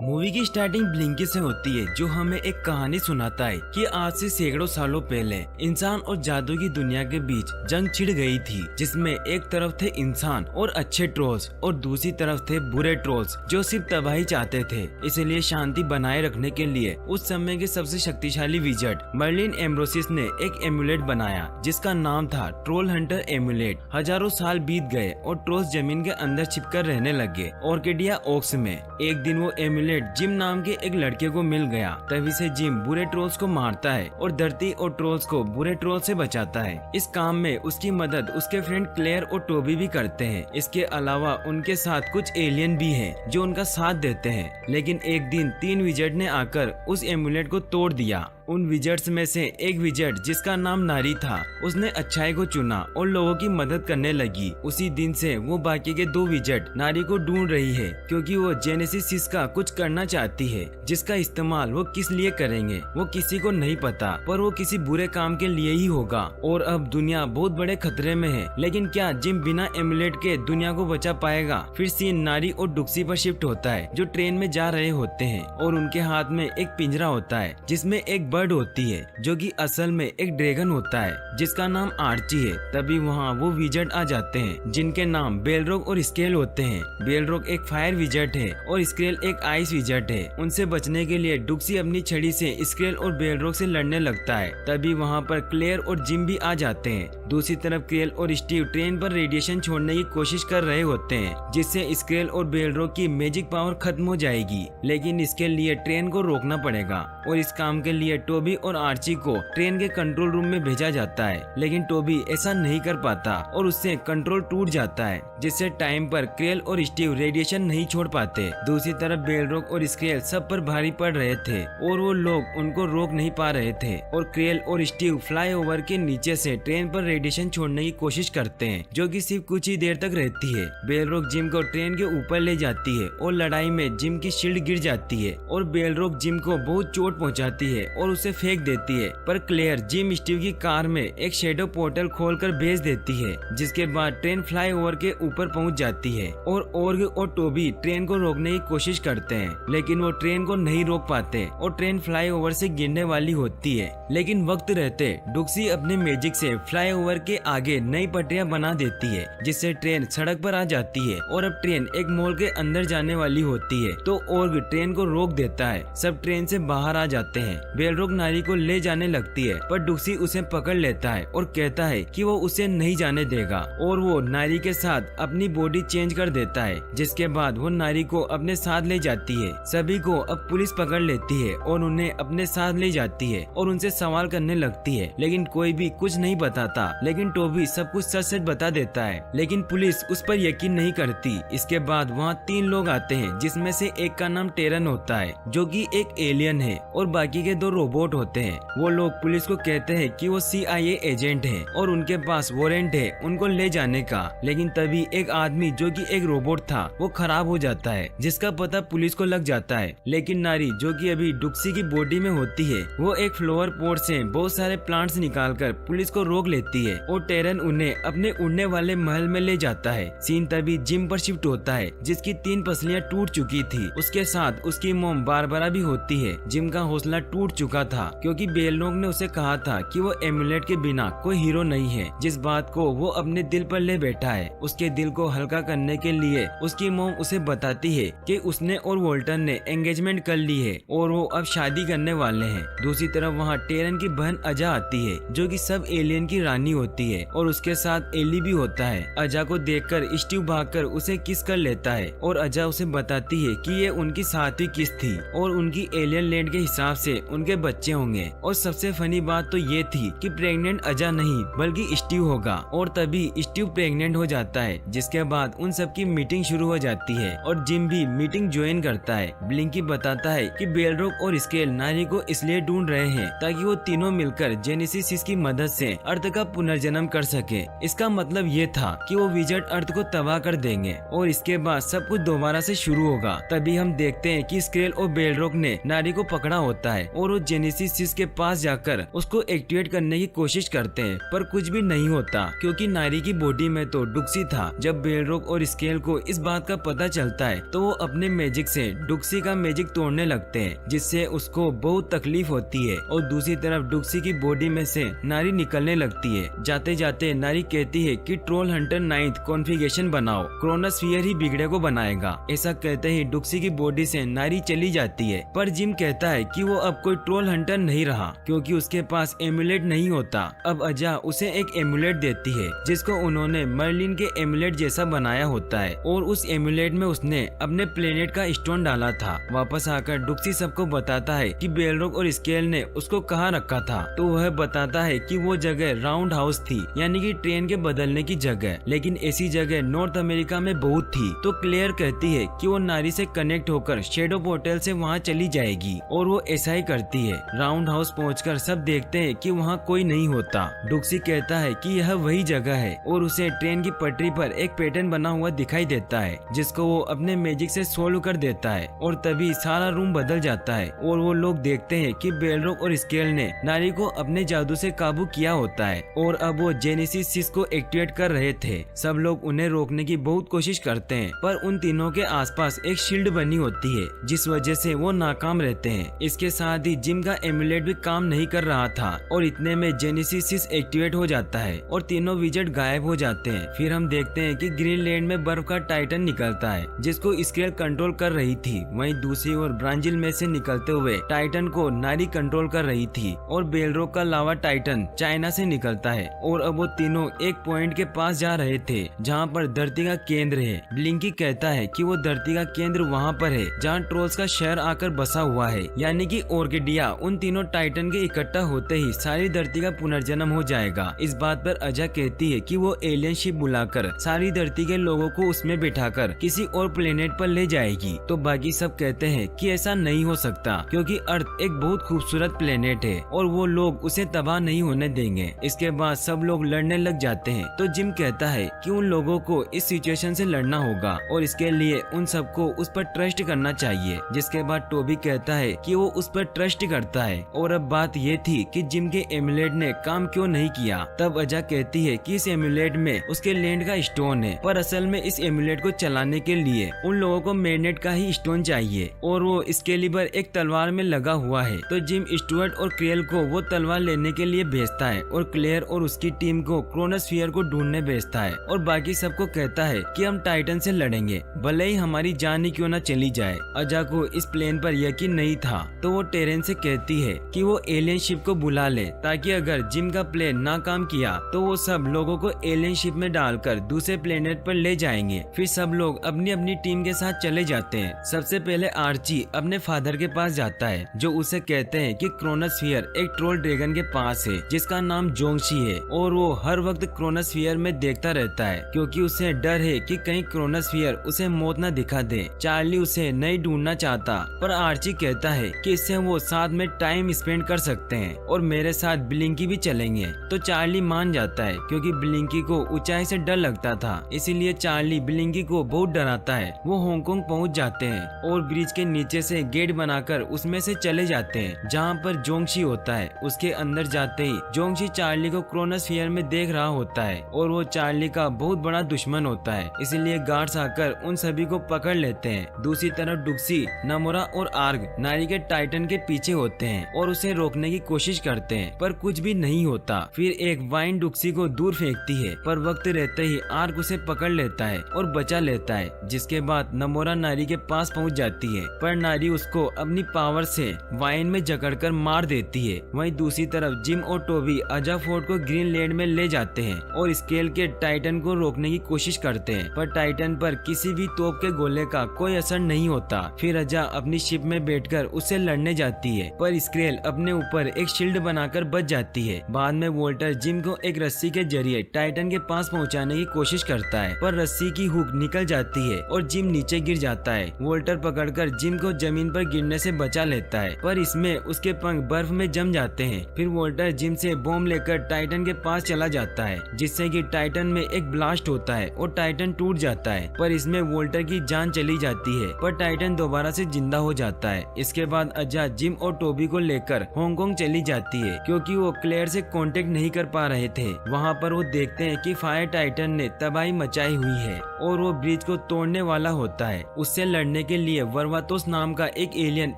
Movie की starting blingy से होती है जो हमें एक कहानी सुनाता है कि आज से सैकड़ों सालों पहले इंसान और जादू की दुनिया के बीच जंग छिड़ गई थी, जिसमें एक तरफ थे इंसान और अच्छे ट्रोल्स और दूसरी तरफ थे बुरे ट्रोल्स जो सिर्फ तबाही चाहते थे। इसलिए शांति बनाए रखने के लिए उस समय के सबसे शक्तिशाली विजट मर्लिन एम्ब्रोसिस ने एक एम्यूलेट बनाया जिसका नाम था ट्रोल हंटर एम्यूलेट। हजारों साल बीत गए और ट्रोल्स जमीन के अंदर छिपकर रहने लगे। ऑर्किडिया ओक्स में एक दिन वो एम्यूलेट जिम नाम के एक लड़के को मिल गया। तभी से जिम बुरे ट्रोल्स को मारता है और धरती और ट्रोल्स को बुरे ट्रोल से बचाता है। इस काम में उसकी मदद उसके फ्रेंड क्लेयर और टोबी भी करते हैं। इसके अलावा उनके साथ कुछ एलियन भी हैं जो उनका साथ देते हैं। लेकिन एक दिन 3 विजट ने आकर उस एम्यूलेट को तोड़ दिया। उन विजट्स में से एक विजट जिसका नाम नारी था, उसने अच्छाई को चुना और लोगों की मदद करने लगी। उसी दिन से वो बाकी के 2 विजट नारी को ढूंढ रही है क्योंकि वो जेनेसिस का कुछ करना चाहती है जिसका इस्तेमाल वो किस लिए करेंगे वो किसी को नहीं पता, पर वो किसी बुरे काम के लिए ही होगा। और अब दुनिया बहुत बड़े खतरे में है। लेकिन क्या जिम बिना एम्यूलेट के दुनिया को बचा पाएगा? फिर सीन नारी और डुक्सी पर शिफ्ट होता है जो ट्रेन में जा रहे होते हैं और उनके हाथ में एक पिंजरा होता है जिसमें एक बर्ड होती है जो कि असल में एक ड्रैगन होता है जिसका नाम आर्ची है। तभी वहाँ वो विजट आ जाते हैं जिनके नाम बेलरोग और स्केल होते हैं। बेलरोग एक फायर विजट है और स्केल एक आइस विजट है। उनसे बचने के लिए डुक्सी अपनी छड़ी से स्केल और बेलरोग से लड़ने लगता है। तभी वहाँ पर क्लेयर और जिम भी आ जाते हैं। दूसरी तरफ क्रेल और स्टीव ट्रेन पर रेडिएशन छोड़ने की कोशिश कर रहे होते हैं जिससे स्केल और बेलरोग की मैजिक पावर खत्म हो जाएगी। लेकिन इसके लिए ट्रेन को रोकना पड़ेगा और इस काम के लिए टोबी और आर्ची को ट्रेन के कंट्रोल रूम में भेजा जाता है। लेकिन टोबी ऐसा नहीं कर पाता और उससे कंट्रोल टूट जाता है जिससे टाइम पर क्रेल और स्टीव रेडिएशन नहीं छोड़ पाते। दूसरी तरफ बेलरोग और स्केल सब पर भारी पड़ रहे थे और वो लोग उनको रोक नहीं पा रहे थे और क्रेल और स्टीव फ्लाईओवर के नीचे से ट्रेन पर रेडिएशन छोड़ने की कोशिश करते हैं जो कि सिर्फ कुछ ही देर तक रहती है। बेलरोग जिम को ट्रेन के ऊपर ले जाती है और लड़ाई में जिम की शील्ड गिर जाती है और बेलरोग जिम को बहुत चोट पहुंचाती है और उसे फेंक देती है। पर क्लेयर जिम स्टीव की कार में एक शेडो पोर्टल खोलकर भेज देती है जिसके बाद ट्रेन फ्लाईओवर के ऊपर पहुंच जाती है और ऑर्ग और टोबी ट्रेन को रोकने की कोशिश करते हैं। लेकिन वो ट्रेन को नहीं रोक पाते और ट्रेन फ्लाईओवर से गिरने वाली होती है। लेकिन वक्त रहते डुक्सी अपने मैजिक से फ्लाईओवर के आगे नई पटरियां बना देती है जिससे ट्रेन सड़क पर आ जाती है और अब ट्रेन एक मॉल के अंदर जाने वाली होती है। तो ऑर्ग ट्रेन को रोक देता है। सब ट्रेन से बाहर आ जाते हैं। बेलरोग नारी को ले जाने लगती है पर डुक्सी उसे पकड़ लेता है और कहता है कि वो उसे नहीं जाने देगा और वो नारी के साथ अपनी बॉडी चेंज कर देता है। जिसके बाद वो नारी को अपने साथ ले जाती है। सभी को अब पुलिस पकड़ लेती है और उन्हें अपने साथ ले जाती है और उनसे सवाल करने लगती है। लेकिन कोई भी कुछ नहीं बताता। लेकिन टोबी सब कुछ सच सच बता देता है। लेकिन पुलिस उस पर यकीन नहीं करती। इसके बाद वहाँ 3 लोग आते हैं जिसमें से एक का नाम टेरन होता है जो कि एक एलियन है और बाकी के 2 रोबोट होते हैं। वो लोग पुलिस को कहते हैं कि वो CIA एजेंट है और उनके पास वारंट है उनको ले जाने का। लेकिन तभी एक आदमी जो कि एक रोबोट था वो खराब हो जाता है जिसका पता पुलिस को लग जाता है। लेकिन नारी जो कि अभी डुक्सी की बॉडी में होती है वो एक फ्लावर पॉट से बहुत सारे प्लांट्स निकालकर पुलिस को रोक लेती है और टेरन उन्हें अपने उड़ने वाले महल में ले जाता है। सीन तभी जिम पर शिफ्ट होता है जिसकी 3 पसलियां टूट चुकी थी। उसके साथ उसकी मॉम बारबरा भी होती है। जिम का हौसला टूट चुका था क्योंकि बेलरोग ने उसे कहा था कि वो एम्यूलेट के बिना कोई हीरो नहीं है, जिस बात को वो अपने दिल पर ले बैठा है। उसके दिल को हल्का करने के लिए उसकी मॉम उसे बताती है कि उसने और वोल्टर ने एंगेजमेंट कर ली है और वो अब शादी करने वाले हैं। दूसरी तरफ वहाँ टेरन की बहन अजा आती है जो कि सब एलियन की रानी होती है और उसके साथ एली भी होता है। अजा को देखकर स्टीव भागकर उसे किस कर लेता है और अजा उसे बताती है कि ये उनकी 7वीं किस थी और उनकी एलियन लैंड के हिसाब से उनके बच्चे होंगे। और सबसे फनी बात तो ये थी कि प्रेग्नेंट अजा नहीं बल्कि स्टीव होगा और तभी स्टीव प्रेग्नेंट हो जाता है। जिसके बाद उन सब की मीटिंग शुरू हो जाती है और जिम भी मीटिंग ज्वाइन करता है। ब्लिंकी बताता है कि बेलरोग और स्केल नारी को इसलिए ढूंढ रहे हैं ताकि वो तीनों मिलकर जेनेसिस की मदद से अर्थ का पुनर्जन्म कर सके। इसका मतलब ये था कि वो विजट अर्थ को तबाह कर देंगे और इसके बाद सब कुछ दोबारा से शुरू होगा। तभी हम देखते हैं कि स्केल और बेलरोग ने नारी को पकड़ा होता है और वो जेनेसिस 6 के पास जाकर उसको एक्टिवेट करने की कोशिश करते हैं, पर कुछ भी नहीं होता क्योंकि नारी की बॉडी में तो डुक्सी था। जब बेलरॉक और स्केल को इस बात का पता चलता है तो वो अपने मैजिक से डुक्सी का मैजिक तोड़ने लगते हैं, जिससे उसको बहुत तकलीफ होती है। और दूसरी तरफ डुक्सी की बॉडी में से नारी निकलने लगती है। जाते जाते नारी कहती है कि ट्रोल हंटर 9th कॉन्फ़िगरेशन बनाओ, क्रोनोस्फीयर ही बिगड़े को बनाएगा। ऐसा कहते ही डुक्सी की बॉडी से नारी चली जाती है, पर जिम कहता है कि वो अब कोई ट्रोल हंटर नहीं रहा क्योंकि उसके पास एमुलेट नहीं होता। अब अजा उसे एक एमुलेट देती है जिसको उन्होंने मर्लिन के एमुलेट जैसा बनाया होता है, और उस एमुलेट में उसने अपने प्लेनेट का स्टोन डाला था। वापस आकर डुक्सी सबको बताता है कि बेलरॉक और स्केल ने उसको कहाँ रखा था, तो वह बताता है कि वो जगह राउंड हाउस थी, यानी कि ट्रेन के बदलने की जगह, लेकिन ऐसी जगह नॉर्थ अमेरिका में बहुत थी। तो क्लेयर कहती है कि वो नारी से कनेक्ट होकर शेडो पोर्टल से वहाँ चली जाएगी, और वो ऐसा ही करती है। राउंड हाउस पहुंचकर सब देखते हैं कि वहाँ कोई नहीं होता। डुक्सी कहता है कि यह वही जगह है, और उसे ट्रेन की पटरी पर एक पैटर्न बना हुआ दिखाई देता है जिसको वो अपने मैजिक से सोल्व कर देता है, और तभी सारा रूम बदल जाता है और वो लोग देखते हैं कि बेलरॉक और स्केल ने नारी को अपने जादू से काबू किया होता है, और अब वो जेनेसिस 6 को एक्टिवेट कर रहे थे। सब लोग उन्हें रोकने की बहुत कोशिश करते हैं, पर उन तीनों के आसपास एक शील्ड बनी होती है जिस वजह से वो नाकाम रहते हैं। इसके साथ ही जिम का एमुलेट भी काम नहीं कर रहा था, और इतने में जेनेसिस 6 एक्टिवेट हो जाता है और तीनों विजेट गायब हो जाते हैं। फिर हम देखते हैं कि ग्रीनलैंड में बर्फ का टाइटन निकलता है जिसको स्केल कंट्रोल कर रही थी। वहीं दूसरी ओर ब्राजील में से निकलते हुए टाइटन को नारी कंट्रोल कर रही थी, और बेलरॉक का लावा टाइटन चाइना से निकलता है। और अब वो तीनों एक पॉइंट के पास जा रहे थे जहाँ पर धरती का केंद्र है। ब्लिंकी कहता है कि वो धरती का केंद्र वहाँ पर है जहाँ ट्रोल्स का शहर आकर बसा हुआ है, यानी कि ऑर्किडिया। उन तीनों टाइटन के इकट्ठा होते ही सारी धरती का पुनर्जन्म हो जाएगा। इस बात पर अजा कहती है कि वो एलियन शिप बुलाकर सारी धरती के लोगों को उसमें बिठाकर किसी और प्लेनेट पर ले जाएगी। तो बाकी सब कहते हैं कि ऐसा नहीं हो सकता क्योंकि अर्थ एक बहुत खूबसूरत प्लेनेट है और वो लोग उसे तबाह नहीं होने देंगे। इसके बाद सब लोग लड़ने लग जाते हैं। तो जिम कहता है कि उन लोगों को इस सिचुएशन से लड़ना होगा और इसके लिए उन सबको उस पर ट्रस्ट करना चाहिए। जिसके बाद टोबी कहता है कि वो उस पर ट्रस्ट करता है। और अब बात ये थी कि जिम के एमुलेट ने काम क्यों नहीं किया। तब अजा कहती है कि इस एमुलेट में उसके लैंड का स्टोन है, पर असल में इस एमुलेट को चलाने के लिए उन लोगों को मैग्नेट का ही स्टोन चाहिए, और वो एक्सकेलिबर एक तलवार में लगा हुआ है। तो जिम स्टुअर्ट और क्रियल को वो तलवार लेने के लिए भेजता है, और क्लेयर और उसकी टीम को क्रोनोस्फीयर को ढूंढने भेजता है, और बाकी सबको कहता है कि हम टाइटन से लड़ेंगे भले ही हमारी जान ही क्यों न चली जाए। अजा को इस प्लेन पर यकीन नहीं था, तो वो टेरेन से कहती है कि वो एलियन शिप को बुला ले, ताकि अगर जिम का प्लेन नाकाम किया तो वो सब लोगों को एलियन शिप में डालकर दूसरे प्लेनेट पर ले जाएंगे। फिर सब लोग अपनी अपनी टीम के साथ चले जाते हैं। सबसे पहले आर्ची अपने फादर के पास जाता है, जो उसे कहते हैं कि क्रोनोस्फीयर एक ट्रोल ड्रैगन के पास है जिसका नाम जोंगशी है, और वो हर वक्त क्रोनोस्फीयर में देखता रहता है क्योंकि उसे डर है कि कहीं क्रोनोस्फीयर उसे मौत न दिखा दे। चार्ली उसे नहीं ढूंढना चाहता, पर आर्ची कहता है कि इससे वो साथ में टाइम स्पेंड कर सकते हैं और मेरे साथ ब्लिंकी भी चलेंगे। तो चार्ली मान जाता है क्योंकि ब्लिंकी को ऊंचाई से डर लगता था, इसीलिए चार्ली ब्लिंकी को बहुत डराता है। वो हांगकांग पहुंच जाते हैं और ब्रिज के नीचे से गेट बनाकर उसमें से चले जाते हैं जहां पर जोंगशी होता है। उसके अंदर जाते ही जोंगशी चार्ली को क्रोनोस्फीयर में देख रहा होता है और वो चार्ली का बहुत बड़ा दुश्मन होता है, इसलिए गार्ड्स आकर उन सभी को पकड़ लेते हैं। दूसरी तरफ डुक्सी, नमोरा और आर्ग नारी के टाइटन के पीछे होते हैं और उसे रोकने की कोशिश करते हैं, पर कुछ भी नहीं होता। फिर एक वाइन डुक्सी को दूर फेंकती है, पर वक्त रहते ही आर्ग उसे पकड़ लेता है और बचा लेता है। जिसके बाद नमोरा नारी के पास पहुंच जाती है, पर नारी उसको अपनी पावर से वाइन में जकड़कर मार देती है। वहीं दूसरी तरफ जिम और टोबी अजा फोर्ट को ग्रीनलैंड में ले जाते हैं और स्केल के टाइटन को रोकने की कोशिश करते हैं, पर टाइटन पर किसी भी तोप के गोले का कोई असर नहीं होता। फिर अजा अपनी शिप में बैठकर उससे लड़ने जाती है, पर स्केल अपने ऊपर एक शील्ड बनाकर बच जाती है। बाद में वोल्टर जिम को एक रस्सी के जरिए टाइटन के पास पहुंचाने की कोशिश करता है, पर रस्सी की हुक निकल जाती है और जिम नीचे गिर जाता है। वोल्टर पकड़कर जिम को जमीन पर गिरने से बचा लेता है, पर इसमें उसके पंख बर्फ में जम जाते हैं। फिर वोल्टर जिम से बॉम्ब लेकर टाइटन के पास चला जाता है, जिससे कि टाइटन में एक ब्लास्ट होता है और टाइटन टूट जाता है, पर इसमें वोल्टर की जान चली जाती है, पर टाइटन दोबारा से जिंदा हो जाता है। इसके बाद अजा जिम और टोबी को लेकर हांगकांग चली जाती है क्योंकि वो क्लेयर से कांटेक्ट नहीं कर पा रहे थे। वहाँ पर वो देखते हैं कि फायर टाइटन ने तबाही मचाई हुई है और वो ब्रिज को तोड़ने वाला होता है। उससे लड़ने के लिए वर्वातोस नाम का एक एलियन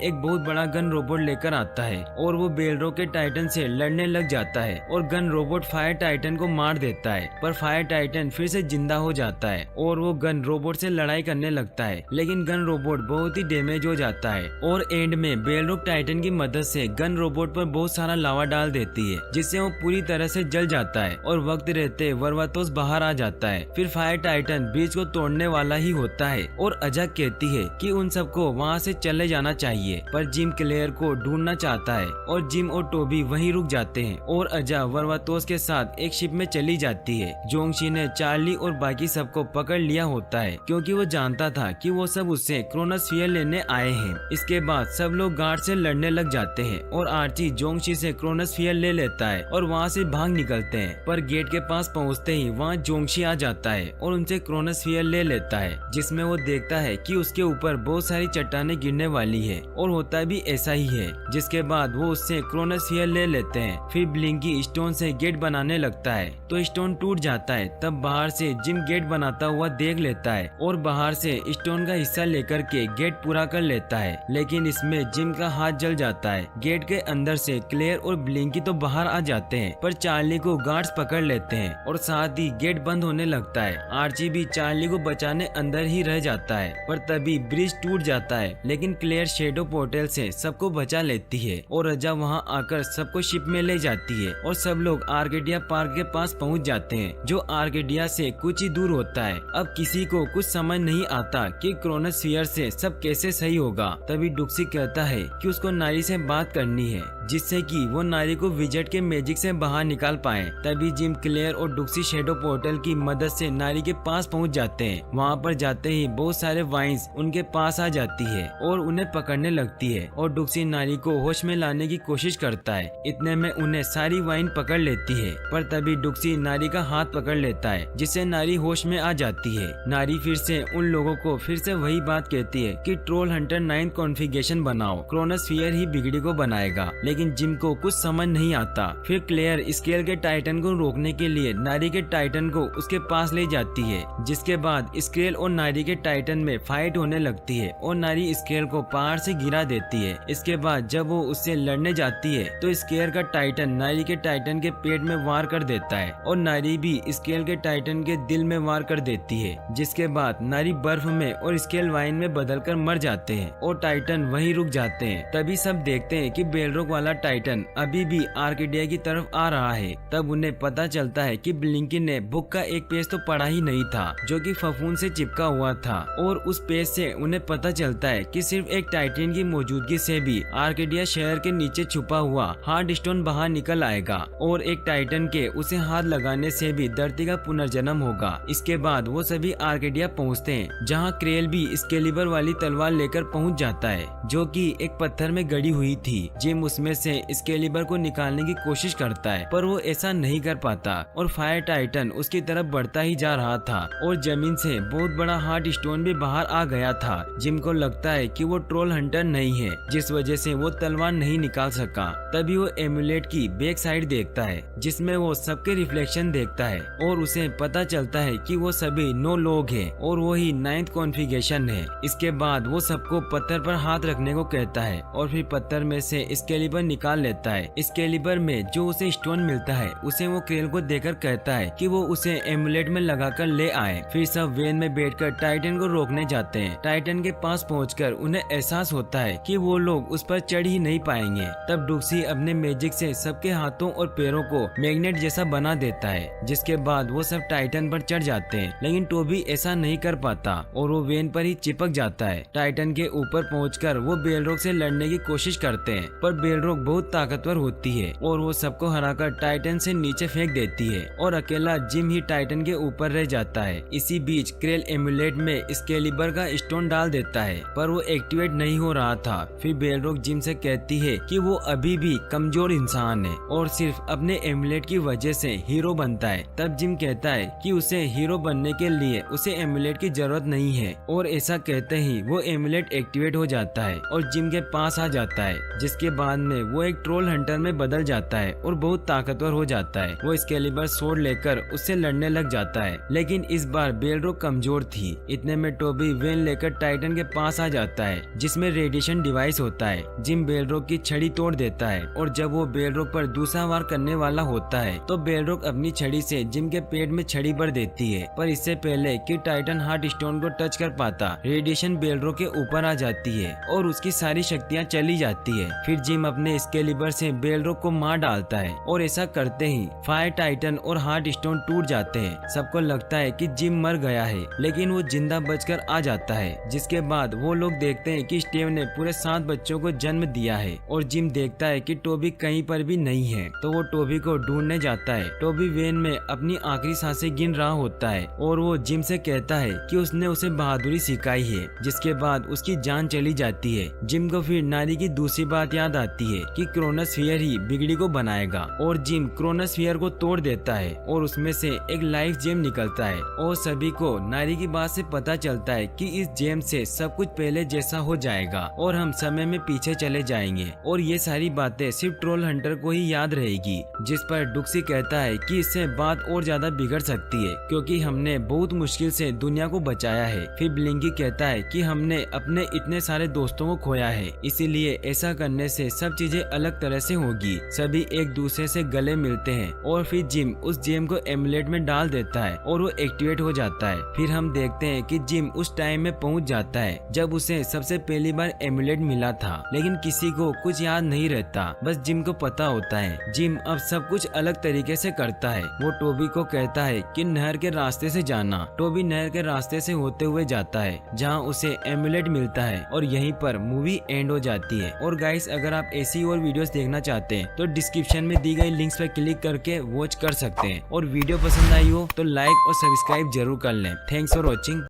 एक बहुत बड़ा गन रोबोट लेकर आता है और वो बेलरोक के टाइटन से लड़ने लग जाता है और गन रोबोट फायर टाइटन को मार देता है। पर फायर टाइटन फिर से जिंदा हो जाता है और वो गन रोबोट से लड़ाई करने लगता है, लेकिन गन रोबोट बहुत ही डैमेज हो जाता है और एंड में बेलरोक टाइटन की मदद से गन रोबोट पर बहुत सारा लावा डाल देती है, जिससे वो पूरी तरह से जल जाता है और वक्त रहते वर्वातोस बाहर आ जाता है। फिर फायर टाइटन ब्रिज को तोड़ने वाला ही होता है और अजा कहती है कि उन सबको वहाँ से चले जाना चाहिए, पर जिम क्लेयर को ढूंढना चाहता है और जिम और टोबी वहीं रुक जाते हैं और अजा वर्वातोस के साथ एक शिप में चली जाती है। जोंगशी ने चार्ली और बाकी सबको पकड़ लिया होता है क्योंकि वो जानता था कि वो सब उससे क्रोनोस्फीयर लेने आए हैं। इसके बाद सब लोग गार्ड से लड़ने लग जाते हैं और आर्ची जोंगशी से क्रोनोस्फीयर ले लेता है और वहाँ से भाग निकलते हैं, पर गेट के पास पहुँचते ही वहाँ जोंगशी आ जाता है और उनसे क्रोनोस्फीयर ले लेता है, जिसमें वो देखता है कि उसके ऊपर बहुत सारी चट्टानें गिरने वाली है और होता भी ऐसा ही है। जिसके बाद वो उससे क्रोनोस्फीयर ले लेते हैं। फिर ब्लिंकी स्टोन से गेट बनाने लगता है तो स्टोन टूट जाता है। तब बाहर से जिम गेट बनाता हुआ देख लेता है और बाहर से स्टोन का हिस्सा लेकर के गेट पूरा कर लेता है, लेकिन इसमें जिम का हाथ जल जाता है। गेट के अंदर से क्लेयर और ब्लिंकी तो बाहर आ जाते हैं, पर चार्ली को गार्ड्स पकड़ लेते हैं और साथ ही गेट बंद होने लगता है। आर्ची भी चार्ली को बचाने अंदर ही रह जाता है, पर तभी ब्रिज टूट जाता है, लेकिन क्लेयर शेडो पोर्टल से सबको बचा लेती है और रजा वहाँ आकर सबको शिप में ले जाती है और सब लोग आर्केडिया पार्क के पास पहुँच जाते हैं, जो आर्केडिया से कुछ ही दूर होता है। अब किसी को कुछ समझ नहीं आता कि क्रोनोस्फीयर से सब कैसे सही होगा। तभी डुक्सी कहता है कि उसको नारी से बात करनी है, जिससे कि वो नारी को विजेट के मैजिक से बाहर निकाल पाए। तभी जिम क्लेयर और डुक्सी शेडो पोर्टल की मदद से नारी के पास पहुंच जाते हैं। वहां पर जाते ही बहुत सारे वाइन्स उनके पास आ जाती है और उन्हें पकड़ने लगती है और डुक्सी नारी को होश में लाने की कोशिश करता है। इतने में उन्हें सारी वाइन पकड़ लेती है, पर तभी डुक्सी नारी का हाथ पकड़ लेता है, जिससे नारी होश में आ जाती है। नारी फिर से उन लोगों को फिर से वही बात कहती है कि ट्रोल हंटर 9 कॉन्फ़िगरेशन बनाओ, क्रोनोस्फीयर ही बिगड़ी को बनाएगा, लेकिन जिम को कुछ समझ नहीं आता। फिर क्लेयर स्केल के टाइटन को रोकने के लिए नारी के टाइटन को उसके पास ले जाती है, जिसके बाद स्केल और नारी के टाइटन में फाइट होने लगती है और नारी स्केल को पहाड़ से गिरा देती है। इसके बाद जब वो उससे लड़ने जाती है तो स्केल का टाइटन नारी के टाइटन के पेट में वार कर देता है और नारी भी स्केल के टाइटन के दिल में वार कर देती है, जिसके बाद नारी बर्फ में और स्केल वाइन में बदलकर मर जाते हैं और टाइटन वहीं रुक जाते हैं। तभी सब देखते हैं कि बेलरोक वाला टाइटन अभी भी आर्केडिया की तरफ आ रहा है। तब उन्हें पता चलता है कि ब्लिंकी ने बुक का एक पेज तो पढ़ा ही नहीं था, जो कि फफूंद से चिपका हुआ था, और उस पेज से उन्हें पता चलता है कि सिर्फ एक टाइटन की मौजूदगी से भी आर्केडिया शहर के नीचे छुपा हुआ हार्ड स्टोन बाहर निकल आएगा और एक टाइटन के उसे हाथ लगाने से भी धरती का पुनर्जन्म होगा। इसके बाद वो सभी आर्केडिया पहुँचते हैं, जहाँ क्रेल भी एक्सकेलिबर वाली तलवार लेकर पहुँच जाता है, जो कि एक पत्थर में गड़ी हुई थी। जिम उसमें से एक्सकेलिबर को निकालने की कोशिश करता है, पर वो ऐसा नहीं कर पाता और फायर टाइटन उसकी तरफ बढ़ता ही जा रहा था और जमीन से बहुत बड़ा हार्ड स्टोन भी बाहर आ गया था। जिम को लगता है कि वो ट्रोल हंटर नहीं है, जिस वजह से वो तलवार नहीं निकाल सका। तभी वो एमुलेट की बैक साइड देखता है, जिसमें वो सबके रिफ्लेक्शन देखता है और उसे पता चलता है कि वो सभी 9 लोग हैं और वो ही 9th कॉन्फ़िगरेशन है। इसके बाद वो सबको पत्थर पर हाथ रखने को कहता है और फिर पत्थर में से एक्सकेलिबर निकाल लेता है। एक्सकेलिबर में जो उसे स्टोन मिलता है उसे वो क्रेल को देकर कहता है कि वो उसे एमुलेट में लगाकर ले आए। फिर सब वेन में बैठकर टाइटन को रोकने जाते हैं। टाइटन के पास पहुंचकर उन्हें एहसास होता है कि वो लोग उस पर चढ़ ही नहीं पाएंगे। तब डुक्सी अपने मैजिक से सबके हाथों और पैरों को मैग्नेट जैसा बना देता है, जिसके बाद वो सब टाइटन पर चढ़ जाते हैं, लेकिन टोबी ऐसा नहीं कर पाता और वो वेन पर ही चिपक जाता है। टाइटन के ऊपर पहुंचकर वो बेलरोक से लड़ने की कोशिश करते हैं, पर बेलरोक बहुत ताकतवर होती है और वो सबको हराकर टाइटन से नीचे फेंक देती है और अकेला जिम ही टाइटन के ऊपर रह जाता है। इसी बीच क्रेल एमुलेट में एक्सकेलिबर का स्टोन डाल देता है, पर वो एक्टिवेट नहीं हो रहा था। फिर बेलरोक जिम से कहती है कि वो अभी भी कमजोर इंसान है और सिर्फ अपने एमुलेट की वजह से हीरो बनता है। तब जिम कहता है कि उसे हीरो बनने के लिए उसे एमुलेट की जरूरत नहीं है और ऐसा कहते ही वो एमुलेट एक्टिवेट हो जाता है और जिम के पास आ जाता जाता है, जिसके बाद में वो एक ट्रोल हंटर में बदल जाता है और बहुत ताकतवर हो जाता है। वो एक्सकेलिबर स्वॉर्ड लेकर उससे लड़ने लग जाता है, लेकिन इस बार बेलरोक कमजोर थी। इतने में टोबी वेन लेकर टाइटन के पास आ जाता है, जिसमें रेडिएशन डिवाइस होता है। जिम बेलरोक की छड़ी तोड़ देता है और जब वो बेलरोक पर दूसरा वार करने वाला होता है तो बेलरोक अपनी छड़ी से जिम के पेट में छड़ी भर देती है, पर इससे पहले कि टाइटन हार्ट स्टोन को टच कर पाता, रेडिएशन बेलरोक के ऊपर आ जाती है और उसकी सारी शक्तियां चली जाती है। फिर जिम अपने एक्सकेलिबर से बेलरोक को मार डालता है और ऐसा करते ही फायर टाइटन और हार्ट स्टोन टूट जाते हैं। सबको लगता है कि जिम मर गया है, लेकिन वो जिंदा बचकर आ जाता है। जिसके बाद वो लोग देखते हैं कि स्टीव ने पूरे 7 बच्चों को जन्म दिया है और जिम देखता है कि टोबी कहीं पर भी नहीं है, तो वो टोबी को ढूंढने जाता है। टोबी वेन में अपनी आखिरी सांसें गिन रहा होता है और वो जिम से कहता है कि उसने उसे बहादुरी सिखाई है, जिसके बाद उसकी जान चली जाती है। जिम को फिर नारी की दूसरी बात याद आती है कि क्रोनोस्फीयर ही बिगड़ी को बनाएगा और जिम क्रोनोस्फीयर को तोड़ देता है और उसमें से एक लाइफ जेम निकलता है और सभी को नारी की बात से पता चलता है कि इस जेम से सब कुछ पहले जैसा हो जाएगा और हम समय में पीछे चले जाएंगे और ये सारी बातें सिर्फ ट्रोल हंटर को ही याद रहेगी। जिस पर डुक्सी कहता है कि इससे बात और ज्यादा बिगड़ सकती है क्योंकि हमने बहुत मुश्किल से दुनिया को बचाया है। फिर ब्लिंकी कहता है कि हमने अपने इतने सारे दोस्तों को खोया है, इसीलिए ऐसा करने से सब चीजें अलग तरह से होगी। सभी एक दूसरे से गले मिलते हैं और फिर जिम उस जेम को एमुलेट में डाल देता है और वो एक्टिवेट हो जाता है। फिर हम देखते हैं कि जिम उस टाइम में पहुंच जाता है जब उसे सबसे पहली बार एमुलेट मिला था, लेकिन किसी को कुछ याद नहीं रहता, बस जिम को पता होता है। जिम अब सब कुछ अलग तरीके से करता है। वो टोबी को कहता है कि नहर के रास्ते से जाना। टोबी नहर के रास्ते से होते हुए जाता है जहाँ उसे एमुलेट मिलता है और यहीं पर मूवी एंड हो जाती है। और गाइस, अगर आप ऐसी और वीडियोस देखना चाहते हैं तो डिस्क्रिप्शन में दी गई लिंक्स पर क्लिक करके वॉच कर सकते हैं। और वीडियो पसंद आई हो तो लाइक और सब्सक्राइब जरूर कर लें। Thanks for watching.